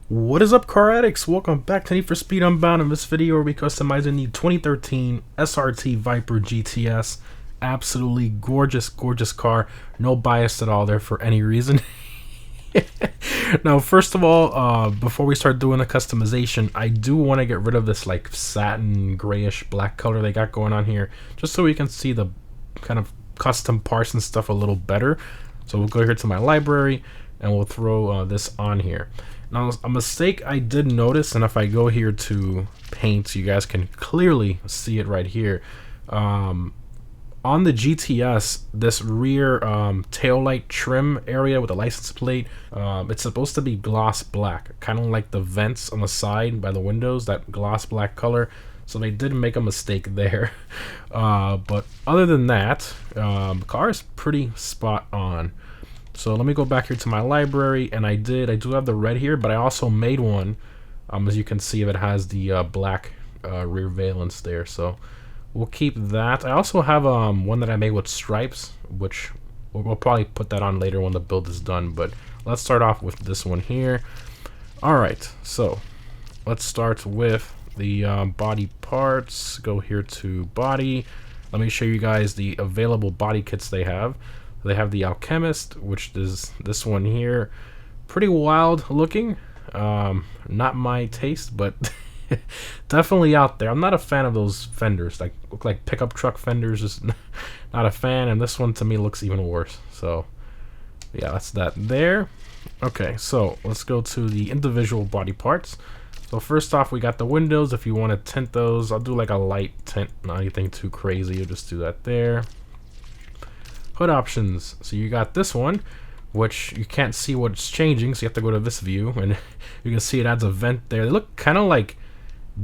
What is up, car addicts? Welcome back to Need for Speed Unbound. In this video, we'll be customizing the 2013 SRT Viper GTS. Absolutely gorgeous, gorgeous car. No bias at all there for any reason. Now, first of all, before we start doing the customization, I do want to get rid of this like satin grayish black color they got going on here, just so we can see the kind of custom parts and stuff a little better. So we'll go here to my library and we'll throw this on here. Now, a mistake I did notice, and if I go here to paint, you guys can clearly see it right here. On the GTS, this rear taillight trim area with the license plate, it's supposed to be gloss black, kind of like the vents on the side by the windows, that gloss black color. So they did make a mistake there. But other than that, the car is pretty spot on. So let me go back here to my library, and I do have the red here, but I also made one. As you can see, it has the black rear valence there, so we'll keep that. I also have one that I made with stripes, which we'll probably put that on later when the build is done, but let's start off with this one here. Alright, so let's start with the body parts. Go here to body. Let me show you guys the available body kits they have. They have the Alchemist, which is this one here. Pretty wild looking. Not my taste, but definitely out there. I'm not a fan of those fenders. Like look like pickup truck fenders. Just not a fan. And this one to me looks even worse. So yeah, that's that there. Okay, so let's go to the individual body parts. So first off, we got the windows. If you want to tint those, I'll do like a light tint, not anything too crazy. You'll just do that there. Hood options. So you got this one, which you can't see what's changing, so you have to go to this view, and you can see it adds a vent there. They look kind of like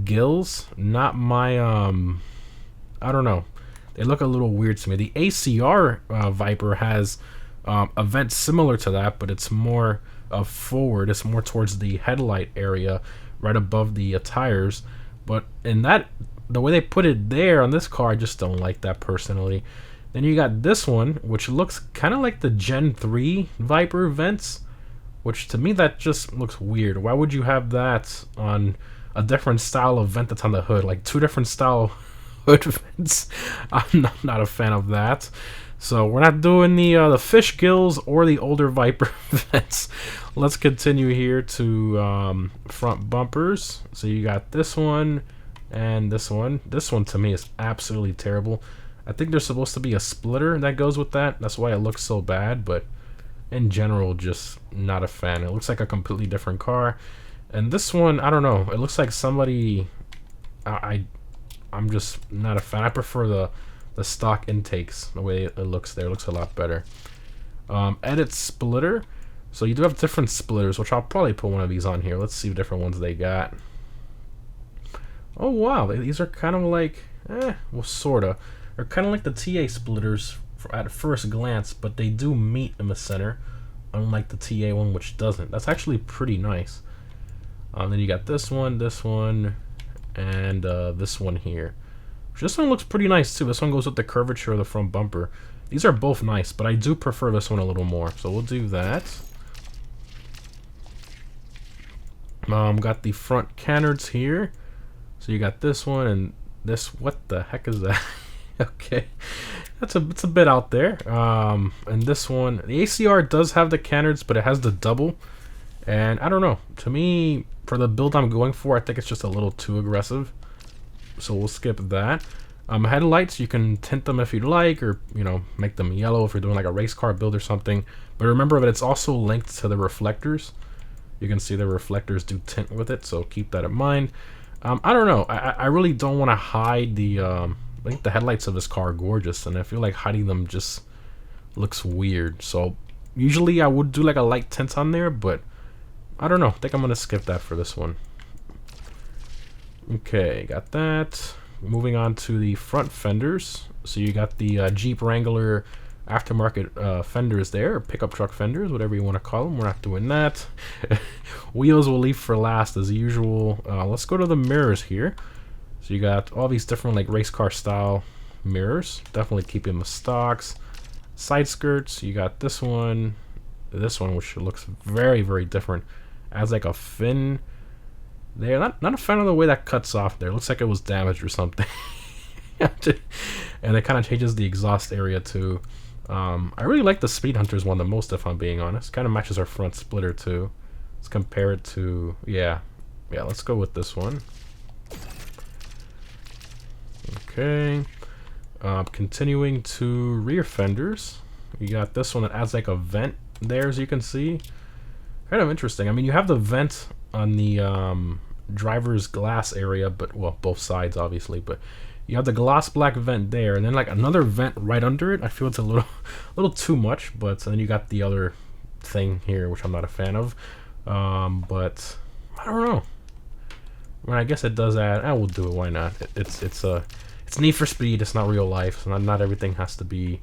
gills. Not my I don't know. They look a little weird to me. The ACR Viper has a vent similar to that, but it's more forward. It's more towards the headlight area, right above the tires. But in that, the way they put it there on this car, I just don't like that personally. Then you got this one, which looks kind of like the Gen 3 Viper vents, which to me that just looks weird. Why would you have that on a different style of vent that's on the hood? Like two different style hood vents. I'm not a fan of that. So we're not doing the fish gills or the older Viper vents. Let's continue here to front bumpers. So you got this one and this one. This one to me is absolutely terrible. I think there's supposed to be a splitter that goes with that. That's why it looks so bad, but in general, just not a fan. It looks like a completely different car. And this one, I don't know. It looks like somebody... I'm just not a fan. I prefer the stock intakes, the way it looks there. It looks a lot better. Edit splitter. So you do have different splitters, which I'll probably put one of these on here. Let's see what different ones they got. Oh, wow. These are kind of like... well, sorta. They're kind of like the TA splitters at first glance, but they do meet in the center, unlike the TA one, which doesn't. That's actually pretty nice. Then you got this one, and this one here. This one looks pretty nice too. This one goes with the curvature of the front bumper. These are both nice, but I do prefer this one a little more. So we'll do that. Got the front canards here. So you got this one and this. What the heck is that? Okay, it's a bit out there. And this one, the ACR does have the canards, but it has the double, and I don't know. To me, for the build I'm going for, I think it's just a little too aggressive. So we'll skip that. Headlights, you can tint them if you'd like, or make them yellow if you're doing like a race car build or something. But remember that it's also linked to the reflectors. You can see the reflectors do tint with it, so keep that in mind. I don't know. I really don't want to hide the. I think the headlights of this car are gorgeous, and I feel like hiding them just looks weird. So usually I would do like a light tint on there, but I don't know. I think I'm gonna skip that for this one. Okay, got that. Moving on to the front fenders. So you got the Jeep Wrangler aftermarket fenders there, or pickup truck fenders, whatever you want to call them. We're not doing that. Wheels we'll leave for last as usual. Let's go to the mirrors here. So you got all these different like race car style mirrors. Definitely keeping the stocks. Side skirts. You got this one, which looks very, very different Adds like a fin there. Not a fan of the way that cuts off there. Looks like it was damaged or something. And it kind of changes the exhaust area too. I really like the Speed Hunters one the most, if I'm being honest. Kind of matches our front splitter too. Let's compare it to, yeah, let's go with this one. Okay. Continuing to rear fenders. You got this one that adds like a vent there, as you can see. Kind of interesting. I mean, you have the vent on the driver's glass area, but, well, both sides obviously, but you have the gloss black vent there, and then like another vent right under it. I feel it's a little too much, but then you got the other thing here, which I'm not a fan of. But I don't know. I mean, I guess it does add. We'll do it. Why not? It's Need for Speed. It's not real life, so not everything has to be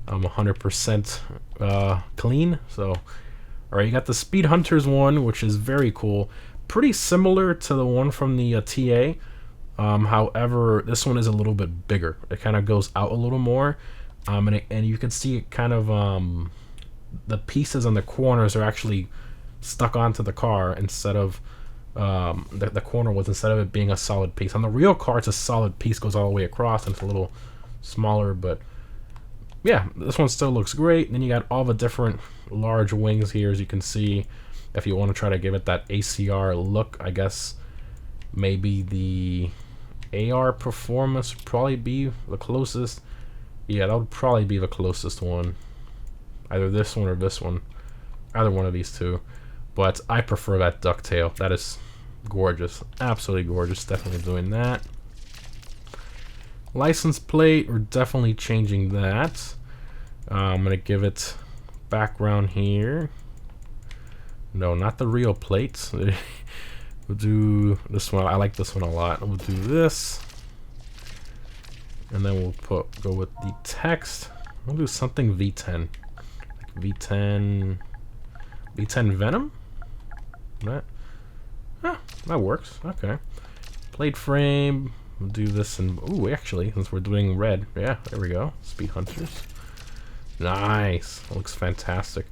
100% clean. So, all right, you got the Speed Hunters one, which is very cool. Pretty similar to the one from the TA. However, this one is a little bit bigger. It kind of goes out a little more, and you can see it kind of the pieces on the corners are actually stuck onto the car instead of the corner was, instead of it being a solid piece. On the real car, it's a solid piece, goes all the way across, and it's a little smaller. But yeah, this one still looks great. And then you got all the different large wings here, as you can see. If you want to try to give it that ACR look, I guess maybe the AR Performance would probably be the closest. Yeah, that would probably be the closest one. Either this one or this one. Either one of these two. But I prefer that ducktail. That is gorgeous. Absolutely gorgeous. Definitely doing that. License plate, we're definitely changing that. I'm going to give it background here. No, not the real plates. We'll do this one. I like this one a lot. We'll do this. And then we'll go with the text. We'll do something V10. Like V10 Venom? That works. Okay. Plate frame. We'll do this and ooh, actually, since we're doing red. Yeah, there we go. Speed Hunters. Nice. That looks fantastic.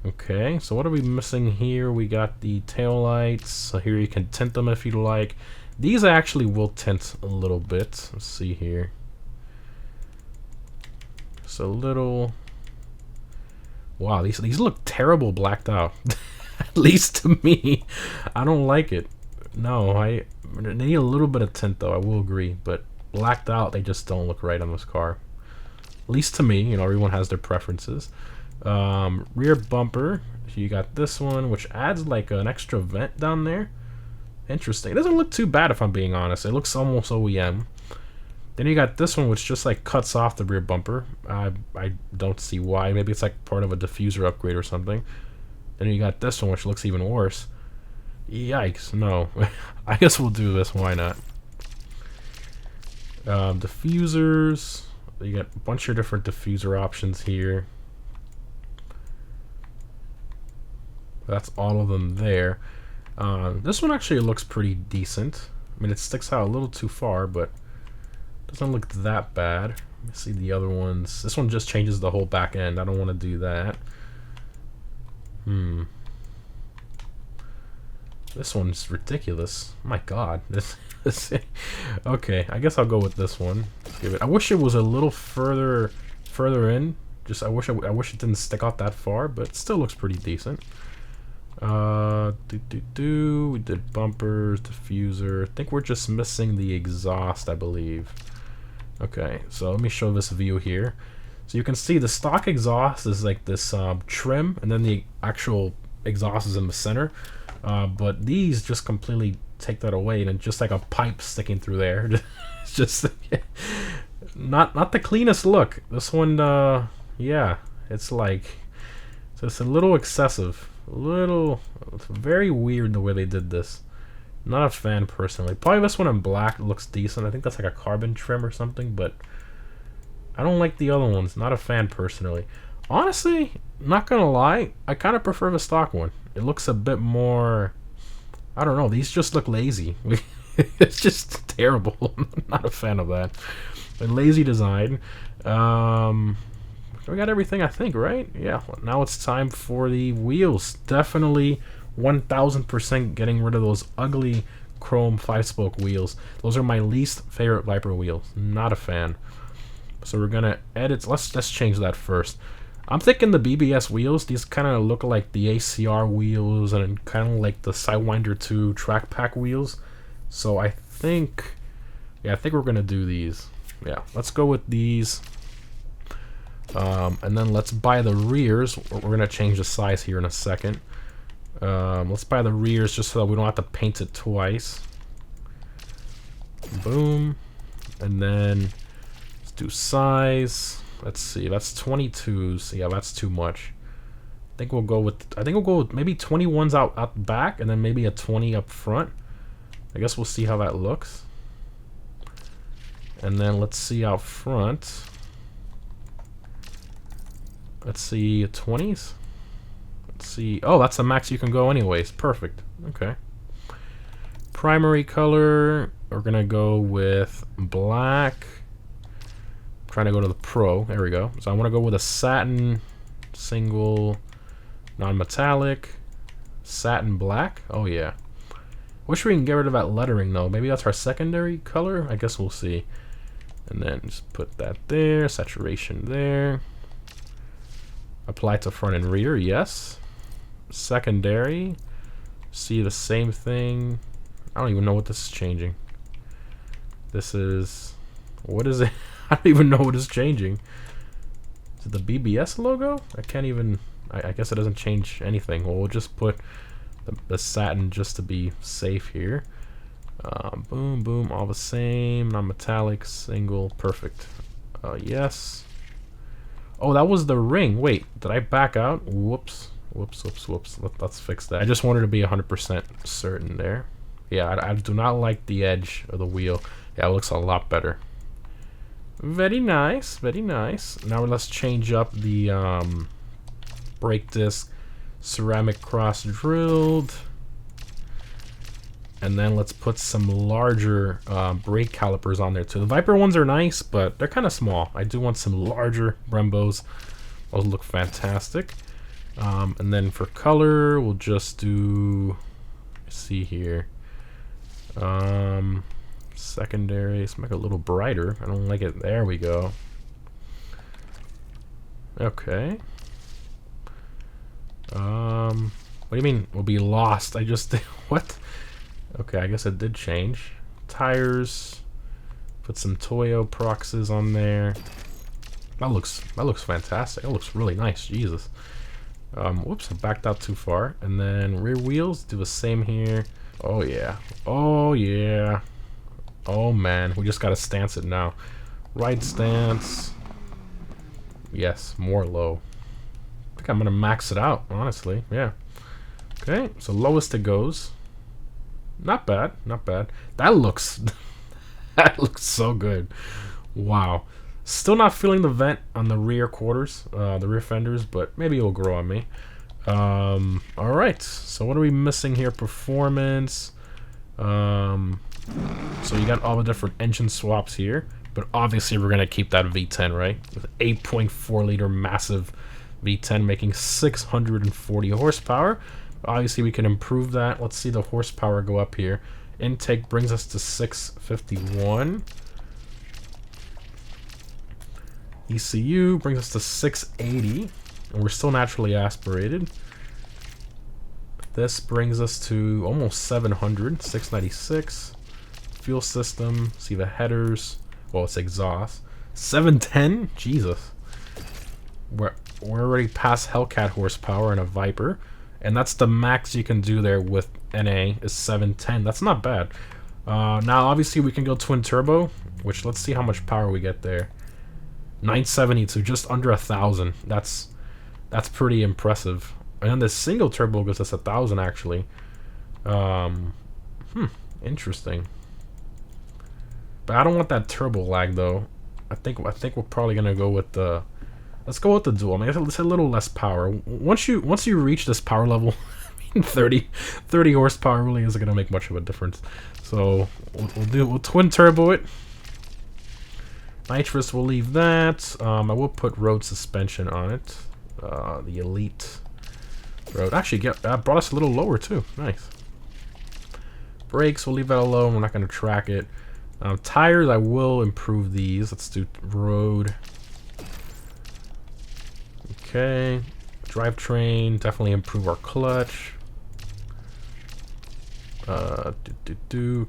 Okay, so what are we missing here? We got the tail lights. So here you can tint them if you like. These actually will tint a little bit. Let's see here. Just a little. Wow, these look terrible blacked out. At least to me. I don't like it. No, they need a little bit of tint though, I will agree. But blacked out, they just don't look right on this car. At least to me, you know, everyone has their preferences. Rear bumper, so you got this one, which adds like an extra vent down there. Interesting. It doesn't look too bad, if I'm being honest. It looks almost OEM. Then you got this one, which just like cuts off the rear bumper. I don't see why. Maybe it's like part of a diffuser upgrade or something. Then you got this one, which looks even worse. Yikes, no. I guess we'll do this, why not? Diffusers. You got a bunch of different diffuser options here. That's all of them there. This one actually looks pretty decent. I mean, it sticks out a little too far, but doesn't look that bad. Let me see the other ones. This one just changes the whole back end. I don't want to do that. This one's ridiculous. My God. This okay, I guess I'll go with this one. Give it. I wish it was a little further in. Just I wish it didn't stick out that far, but it still looks pretty decent. We did bumpers, diffuser. I think we're just missing the exhaust, I believe. Okay, so let me show this view here. So you can see the stock exhaust is like this trim, and then the actual exhaust is in the center. But these just completely take that away, and just like a pipe sticking through there. It's just not the cleanest look. This one, yeah, it's like it's a little excessive. It's very weird the way they did this. Not a fan personally. Probably this one in black looks decent. I think that's like a carbon trim or something, but I don't like the other ones. Not a fan personally. Honestly, not gonna lie, I kind of prefer the stock one. It looks a bit more, I don't know, these just look lazy. It's just terrible. I'm not a fan of that. A lazy design. We got everything, I think, right? Yeah, well, now it's time for the wheels. Definitely 1000% getting rid of those ugly chrome 5-spoke wheels. Those are my least favorite Viper wheels. Not a fan. So we're gonna edit. Let's change that first. I'm thinking the BBS wheels. These kind of look like the ACR wheels and kind of like the Sidewinder 2 track pack wheels. So I think, yeah, I think we're gonna do these. Yeah, let's go with these. And then let's buy the rears. We're gonna change the size here in a second. Let's buy the rears just so that we don't have to paint it twice. Boom. And then let's do size. Let's see, that's 22s. Yeah, that's too much. I think we'll go with maybe 21s out back and then maybe a 20 up front. I guess we'll see how that looks. And then let's see out front. Let's see 20s. Let's see. Oh, that's the max you can go anyways. Perfect. Okay. Primary color, we're gonna go with black. Trying to go to the Pro. There we go. So I want to go with a satin single non-metallic satin black. Oh yeah. Wish we can get rid of that lettering though. Maybe that's our secondary color. I guess we'll see. And then just put that there. Saturation there. Apply to front and rear. Yes. Secondary. See the same thing. I don't even know what this is changing. This is, what is it? I don't even know what is changing. Is it the BBS logo? I can't even, I guess it doesn't change anything. Well, we'll just put the satin just to be safe here. Boom, boom, all the same. Non-metallic, single, perfect. Yes. Oh, that was the ring. Wait, did I back out? Whoops. Whoops, whoops, whoops. Let's fix that. I just wanted to be 100% certain there. Yeah, I do not like the edge of the wheel. Yeah, it looks a lot better. Very nice, very nice. Now let's change up the brake disc, ceramic cross drilled, and then let's put some larger brake calipers on there too. The Viper ones are nice, but they're kind of small. I do want some larger Brembos. Those look fantastic. And then for color, we'll just do, let's see here. Secondary, let's make it a little brighter. I don't like it. There we go. Okay. What do you mean we'll be lost? I just what? Okay, I guess it did change. Tires. Put some Toyo Proxes on there. That looks fantastic. That looks really nice. Jesus. Whoops, I backed out too far. And then rear wheels, do the same here. Oh yeah. Oh yeah. Oh man, we just gotta stance it now. Right stance. Yes, more low. I think I'm gonna max it out, honestly. Yeah. Okay, so lowest it goes. Not bad, not bad. That looks that looks so good. Wow. Still not feeling the vent on the rear quarters, the rear fenders, but maybe it'll grow on me. Alright, so what are we missing here? Performance. So you got all the different engine swaps here, but obviously we're gonna keep that V10, right? With 8.4 liter massive V10 making 640 horsepower. Obviously we can improve that. Let's see the horsepower go up here. Intake brings us to 651. ECU brings us to 680, and we're still naturally aspirated. This brings us to almost 700, 696. Fuel system, see the headers. Well, it's exhaust. 710, Jesus. We're already past Hellcat horsepower in a Viper, and that's the max you can do there with NA is 710. That's not bad. Now, obviously, we can go twin turbo, which let's see how much power we get there. 972, just under 1,000. That's pretty impressive. And then the single turbo gives us 1,000 actually. Interesting. But I don't want that turbo lag though. I think we're probably gonna go with the. Let's go with the dual. I mean, it's a little less power. Once you reach this power level, I mean, 30 horsepower really isn't gonna make much of a difference. So we'll twin turbo it. Nitrous, we'll leave that. I will put road suspension on it. The Elite Road. Actually, brought us a little lower too. Nice. Brakes, we'll leave that alone. We're not going to track it. Tires, I will improve these. Let's do road. Okay. Drivetrain, definitely improve our clutch.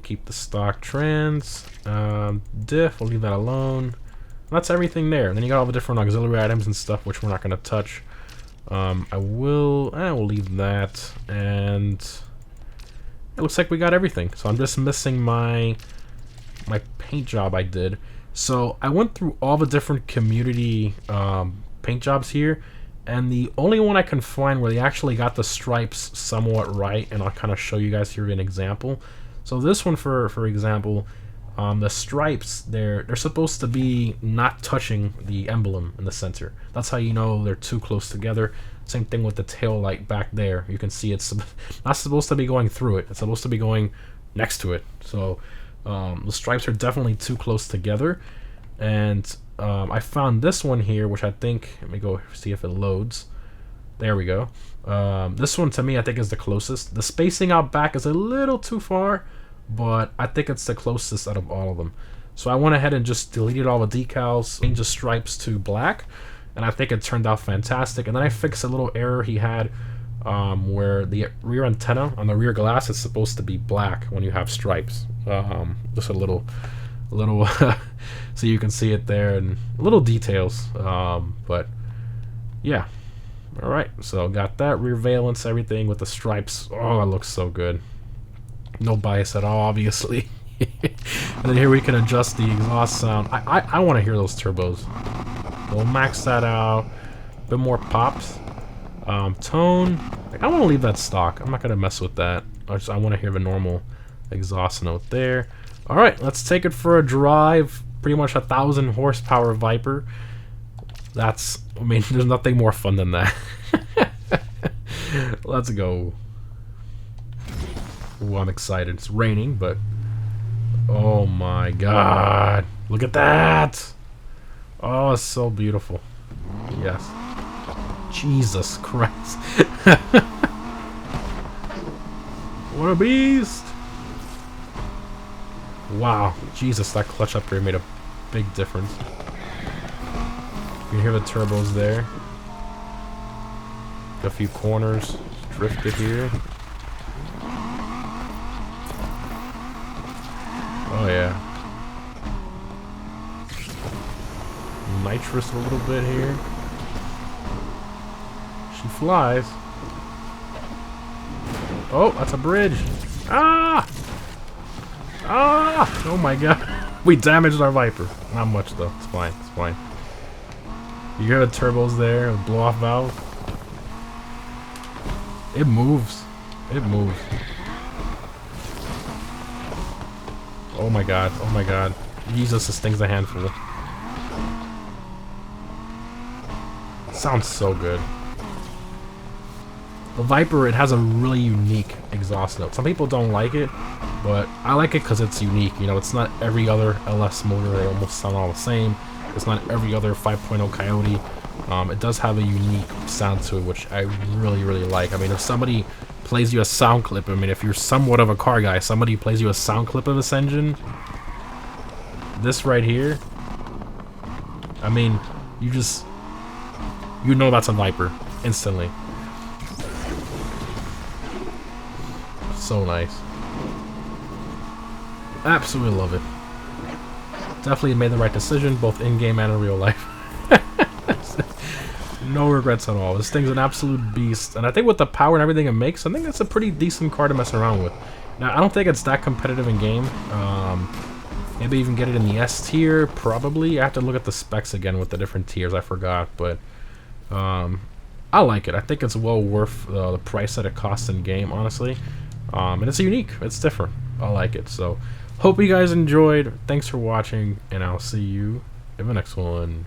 Keep the stock trans. Diff, we'll leave that alone. That's everything there. And then you got all the different auxiliary items and stuff, which we're not going to touch. We'll leave that. And it looks like we got everything. So I'm just missing my paint job I did. So I went through all the different community paint jobs here, and the only one I can find where they actually got the stripes somewhat right, and I'll kind of show you guys here an example. So this one, for example, the stripes, they're supposed to be not touching the emblem in the center. That's how you know they're too close together. Same thing with the tail light back there. You can see it's not supposed to be going through it. It's supposed to be going next to it. So the stripes are definitely too close together. And I found this one here, which I think, let me go see if it loads. There we go. This one to me I think is the closest. The spacing out back is a little too far, but I think it's the closest out of all of them. So I went ahead and just deleted all the decals, changed the stripes to black, and I think it turned out fantastic. And then I fixed a little error he had where the rear antenna on the rear glass is supposed to be black when you have stripes. Just a little so you can see it there, and little details, but yeah. All right, so got that rear valence, everything with the stripes. Oh, it looks so good. No bias at all, obviously. And then here we can adjust the exhaust sound. I want to hear those turbos. We'll max that out. A bit more pops. Tone. I want to leave that stock. I'm not gonna mess with that. I want to hear the normal exhaust note there. All right, let's take it for a drive. Pretty much 1,000 horsepower Viper. That's, I mean, there's nothing more fun than that. Let's go. Ooh, I'm excited. It's raining, but oh my god. Look at that. Oh, it's so beautiful. Yes. Jesus Christ. What a beast. Wow. Jesus, that clutch upgrade made a big difference. You can hear the turbos there. A few corners drifted here. Oh yeah. Nitrous a little bit here. She flies. Oh, that's a bridge. Ah! Ah! Oh my god. We damaged our Viper. Not much though. It's fine. It's fine. You hear the turbos there, the blow off valve. It moves. It moves. Oh my god. Oh my god. Jesus, this thing's a handful. Sounds so good. The Viper, it has a really unique exhaust note. Some people don't like it, but I like it because it's unique. You know, it's not every other LS motor. They almost sound all the same. It's not every other 5.0 Coyote. It does have a unique sound to it, which I really, really like. I mean, if somebody plays you a sound clip, I mean, if you're somewhat of a car guy, somebody plays you a sound clip of this engine, this right here, I mean, you know that's a Viper instantly. So nice. Absolutely love it. Definitely made the right decision, both in-game and in real life. No regrets at all. This thing's an absolute beast. And I think with the power and everything it makes, I think that's a pretty decent car to mess around with. Now, I don't think it's that competitive in game. Maybe even get it in the S tier, probably. I have to look at the specs again with the different tiers, I forgot. But I like it. I think it's well worth the price that it costs in game, honestly. And it's unique. It's different. I like it. So, hope you guys enjoyed. Thanks for watching, and I'll see you in the next one.